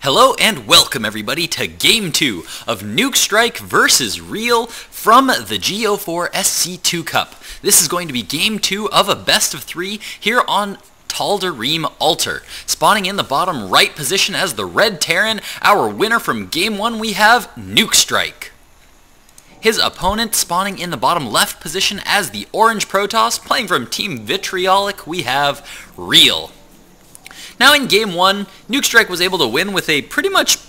Hello and welcome everybody to Game 2 of nukestrike versus ReaL from the Go4SC2 Cup. This is going to be Game 2 of a best of 3 here on Tal'Darim Altar. Spawning in the bottom right position as the red Terran, our winner from Game 1 we have nukestrike. His opponent spawning in the bottom left position as the orange Protoss, playing from Team Vitriolic we have ReaL. Now in Game 1, nukestrike was able to win with a pretty much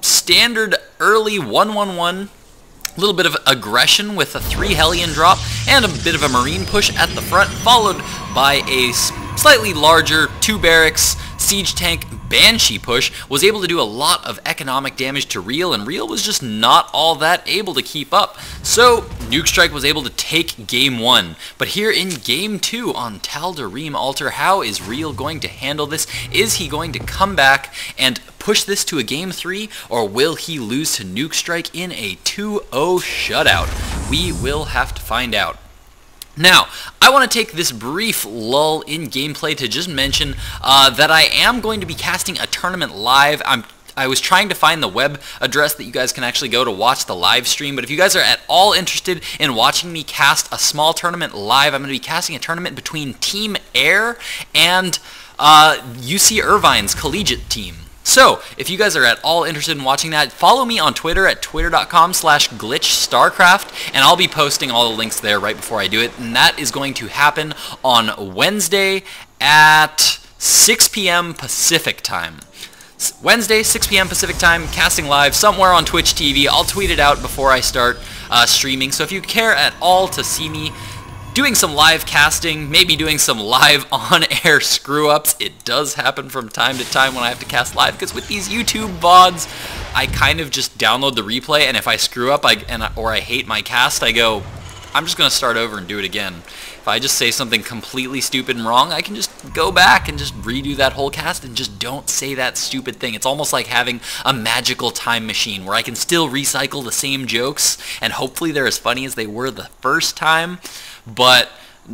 standard early 1-1-1, a little bit of aggression with a 3 Hellion drop and a bit of a Marine push at the front, followed by a slightly larger 2 barracks siege tank Banshee push. Was able to do a lot of economic damage to ReaL, and ReaL was just not all that able to keep up. So nukestrike was able to take Game 1. But here in Game 2 on Tal'Darim Altar, how is ReaL going to handle this? Is he going to come back and push this to a Game 3, or will he lose to nukestrike in a 2-0 shutout? We will have to find out. Now, I want to take this brief lull in gameplay to just mention that I am going to be casting a tournament live. I was trying to find the web address that you guys can actually go to watch the live stream, but if you guys are at all interested in watching me cast a small tournament live, I'm going to be casting a tournament between Team Air and UC Irvine's collegiate team. So, if you guys are at all interested in watching that, follow me on Twitter at twitter.com/GLiTCHStarCraft, and I'll be posting all the links there right before I do it, and that is going to happen on Wednesday at 6 p.m. Pacific time. Wednesday, 6 p.m. Pacific time, casting live somewhere on Twitch TV. I'll tweet it out before I start streaming, so if you care at all to see me doing some live casting, maybe doing some live on-air screw-ups. It does happen from time to time when I have to cast live, because with these YouTube VODs, I kind of just download the replay, and if I screw up or I hate my cast, I go, I'm just going to start over and do it again. If I just say something completely stupid and wrong, I can just go back and just redo that whole cast and just don't say that stupid thing. It's almost like having a magical time machine where I can still recycle the same jokes, and hopefully they're as funny as they were the first time, but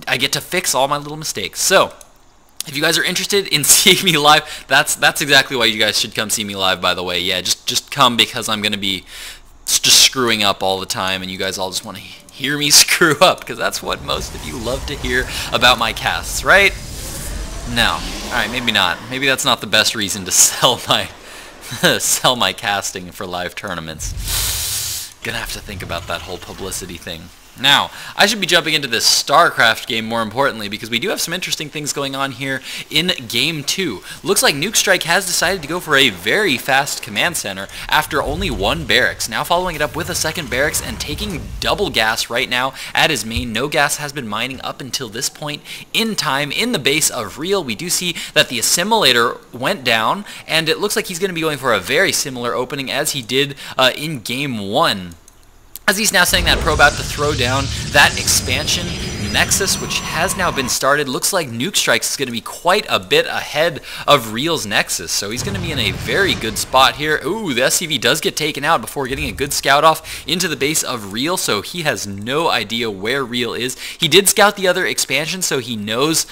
I get to fix all my little mistakes. So, if you guys are interested in seeing me live, that's exactly why you guys should come see me live, by the way. Yeah, just come, because I'm going to be just screwing up all the time, and you guys all just want to hear me screw up, because that's what most of you love to hear about my casts, right? No. Alright, maybe not. Maybe that's not the best reason to sell my sell my casting for live tournaments. Gonna have to think about that whole publicity thing. Now, I should be jumping into this StarCraft game more importantly, because we do have some interesting things going on here in Game 2. Looks like nukestrike has decided to go for a very fast command center after only 1 barracks. Now following it up with a 2nd barracks and taking double gas right now at his main. No gas has been mining up until this point in time in the base of ReaL. We do see that the assimilator went down, and it looks like he's going to be going for a very similar opening as he did in Game 1. As he's now sending that probe out to throw down that expansion Nexus, which has now been started. Looks like nukestrike is going to be quite a bit ahead of ReaL's Nexus, so he's going to be in a very good spot here. Ooh, the SCV does get taken out before getting a good scout off into the base of ReaL, so he has no idea where ReaL is. He did scout the other expansion, so he knows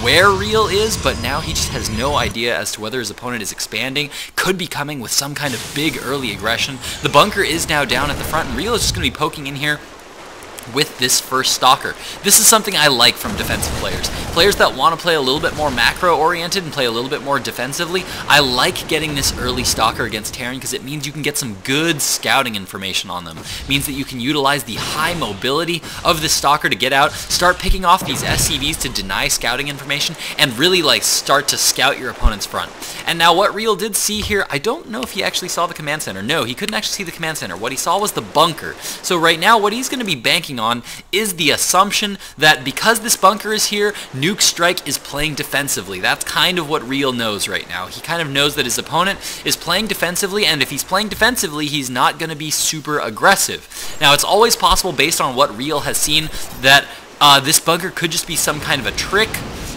where ReaL is, but now he just has no idea as to whether his opponent is expanding. Could be coming with some kind of big early aggression. The bunker is now down at the front, and ReaL is just going to be poking in here with this first stalker. This is something I like from defensive players. Players that want to play a little bit more macro-oriented and play a little bit more defensively, I like getting this early stalker against Terran, because it means you can get some good scouting information on them. It means that you can utilize the high mobility of this stalker to get out, start picking off these SCVs to deny scouting information, and really start to scout your opponent's front. And now what ReaL did see here, I don't know if he actually saw the command center. No, he couldn't actually see the command center. What he saw was the bunker. So right now what he's going to be banking on is the assumption that because this bunker is here, nukestrike is playing defensively. That's kind of what ReaL knows right now. He kind of knows that his opponent is playing defensively, and if he's playing defensively, he's not going to be super aggressive. Now, it's always possible, based on what ReaL has seen, that this bunker could just be some kind of a trick,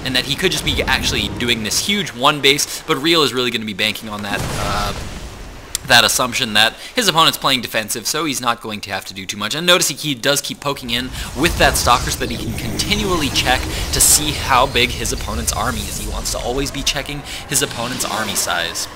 and that he could just be actually doing this huge 1 base, but ReaL is really going to be banking on that that assumption that his opponent's playing defensive, so he's not going to have to do too much. And notice he does keep poking in with that stalker so that he can continually check to see how big his opponent's army is. He wants to always be checking his opponent's army size.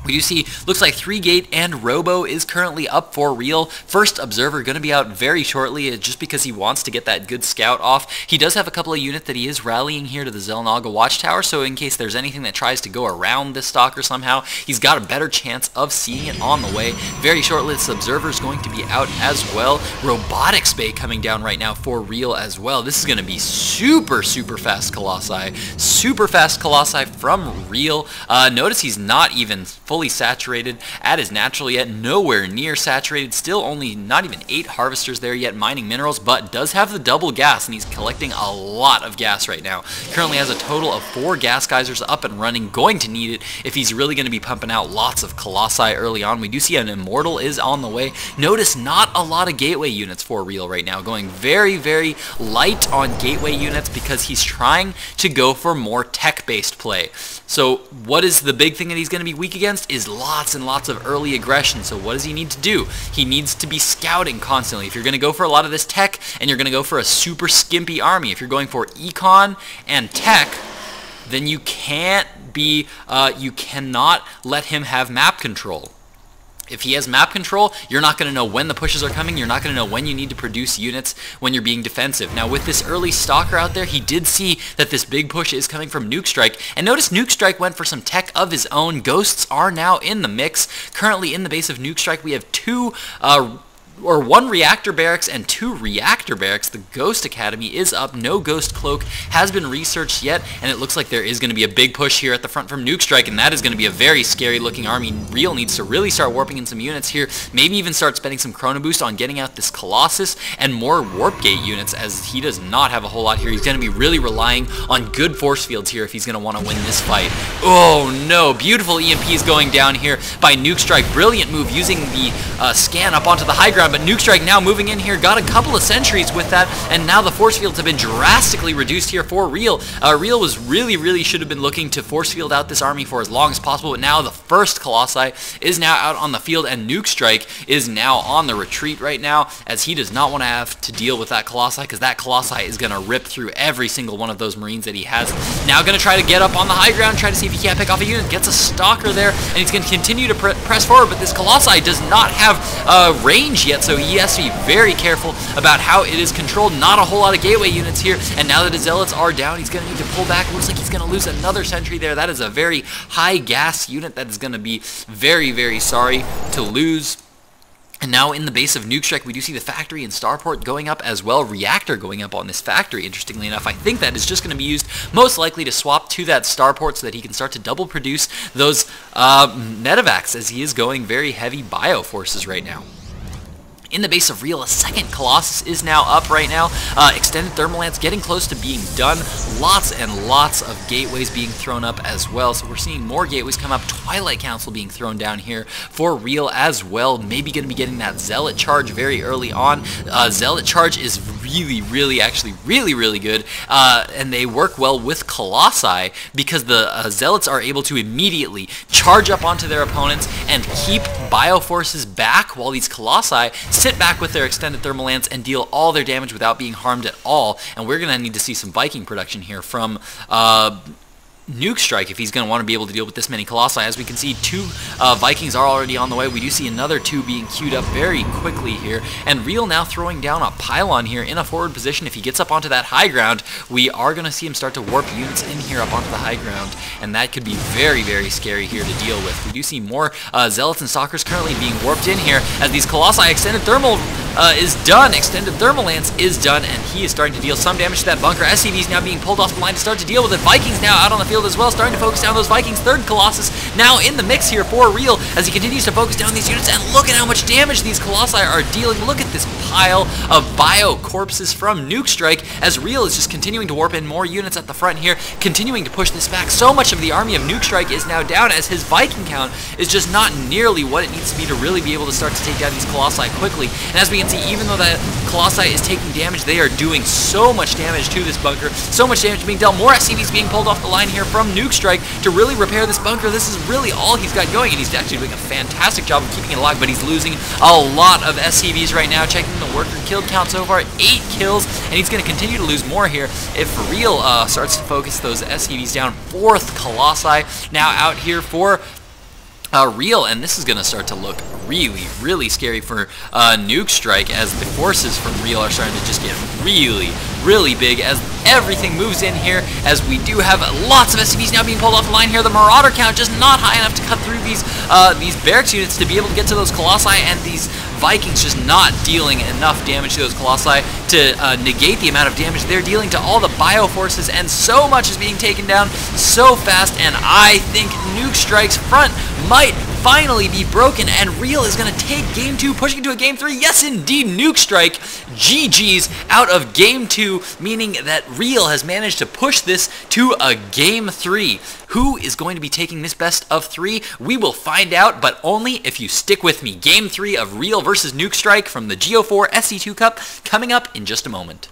We do see, looks like 3-gate and Robo is currently up for ReaL. First Observer going to be out very shortly just because he wants to get that good scout off. He does have a couple of units that he is rallying here to the Xel'Naga Watchtower, so in case there's anything that tries to go around this Stalker somehow, he's got a better chance of seeing it on the way. Very shortly, this Observer is going to be out as well. Robotics Bay coming down right now for ReaL as well. This is going to be super fast Colossi. Super fast Colossi from ReaL. Notice he's not even fully saturated at his natural yet, nowhere near saturated, still only not even 8 harvesters there yet mining minerals, but does have the double gas and he's collecting a lot of gas right now. Currently has a total of 4 gas geysers up and running, going to need it if he's really going to be pumping out lots of Colossi early on. We do see an Immortal is on the way. Notice not a lot of gateway units for ReaL right now, going very light on gateway units because he's trying to go for more tech-based play. So what is the big thing that he's going to be weak against is lots and lots of early aggression. So what does he need to do? He needs to be scouting constantly. If you're going to go for a lot of this tech and you're going to go for a super skimpy army, if you're going for econ and tech, then you can't be, you cannot let him have map control. If he has map control, you're not going to know when the pushes are coming. You're not going to know when you need to produce units when you're being defensive. Now, with this early Stalker out there, he did see that this big push is coming from nukestrike. And notice nukestrike went for some tech of his own. Ghosts are now in the mix. Currently in the base of nukestrike, we have 1 reactor barracks and 2 reactor barracks. The Ghost Academy is up. No Ghost Cloak has been researched yet, and it looks like there is going to be a big push here at the front from nukestrike, and that is going to be a very scary looking army. ReaL needs to really start warping in some units here, maybe even start spending some Chrono Boost on getting out this Colossus and more Warp Gate units, as he does not have a whole lot here. He's going to be really relying on good force fields here if he's going to want to win this fight. Oh no, beautiful EMP is going down here by nukestrike. Brilliant move using the scan up onto the high ground, but nukestrike now moving in here, got a couple of sentries with that, and now the force fields have been drastically reduced here for ReaL. ReaL was really should have been looking to force field out this army for as long as possible, but now the first Colossi is now out on the field, and nukestrike is now on the retreat right now, as he does not want to have to deal with that Colossi, because that Colossi is going to rip through every single one of those Marines that he has. Now going to try to get up on the high ground, try to see if he can't pick off a unit, gets a Stalker there, and he's going to continue to press forward, but this Colossi does not have range yet, so he has to be very careful about how it is controlled. Not a whole lot of gateway units here, and now that his zealots are down, he's going to need to pull back. Looks like he's going to lose another sentry there. That is a very high gas unit that is going to be very sorry to lose. And now in the base of nukestrike, we do see the factory and starport going up as well. Reactor going up on this factory, interestingly enough. I think that is just going to be used most likely to swap to that starport so that he can start to double produce those medevacs, as he is going very heavy bio forces right now. In the base of ReaL, a second Colossus is now up right now. Extended Thermal Lance getting close to being done. Lots and lots of gateways being thrown up as well. So we're seeing more gateways come up. Twilight Council being thrown down here for ReaL as well. Maybe going to be getting that Zealot Charge very early on. Zealot Charge is really good. And they work well with Colossi because the Zealots are able to immediately charge up onto their opponents and keep Bioforces back, while these Colossi sit back with their extended thermal lance and deal all their damage without being harmed at all. And we're going to need to see some Viking production here from nukestrike if he's going to want to be able to deal with this many Colossi. As we can see, 2 Vikings are already on the way. We do see another 2 being queued up very quickly here. And ReaL now throwing down a pylon here in a forward position. If he gets up onto that high ground, we are going to see him start to warp units in here up onto the high ground. And that could be very scary here to deal with. We do see more Zealots and Stalkers currently being warped in here as these Colossi extended thermal is done. Extended thermal lance is done, and he is starting to deal some damage to that bunker. SCV is now being pulled off the line to start to deal with it. Vikings now out on the field as well, starting to focus down those Vikings. Third Colossus now in the mix here for ReaL as he continues to focus down these units, and look at how much damage these Colossi are dealing. Look at this pile of bio corpses from nukestrike as ReaL is just continuing to warp in more units at the front here, continuing to push this back. So much of the army of nukestrike is now down as his Viking count is just not nearly what it needs to be to really be able to start to take down these Colossi quickly. And as we can see, even though that Colossi is taking damage, they are doing so much damage to this bunker, so much damage being dealt. More SCVs being pulled off the line here from nukestrike to really repair this bunker. This is really all he's got going, and he's actually doing a fantastic job of keeping it alive, but he's losing a lot of SCVs right now. Checking the worker kill count so far, 8 kills, and he's going to continue to lose more here if ReaL starts to focus those SCVs down. 4th Colossi now out here for ReaL, and this is going to start to look really scary for nukestrike, as the forces from ReaL are starting to just get really big as everything moves in here, as we do have lots of SCVs now being pulled off the line here. The Marauder count just not high enough to cut through these barracks units to be able to get to those Colossi, and these Vikings just not dealing enough damage to those Colossi to negate the amount of damage they're dealing to all the bioforces, and so much is being taken down so fast, and I think nukestrike's front might finally be broken, and ReaL is going to take Game 2, pushing to a Game 3. Yes, indeed, nukestrike, GG's out of Game 2, meaning that ReaL has managed to push this to a Game 3. Who is going to be taking this best of 3? We will find out, but only if you stick with me. Game 3 of ReaL versus nukestrike from the Go4SC2 Cup coming up in just a moment.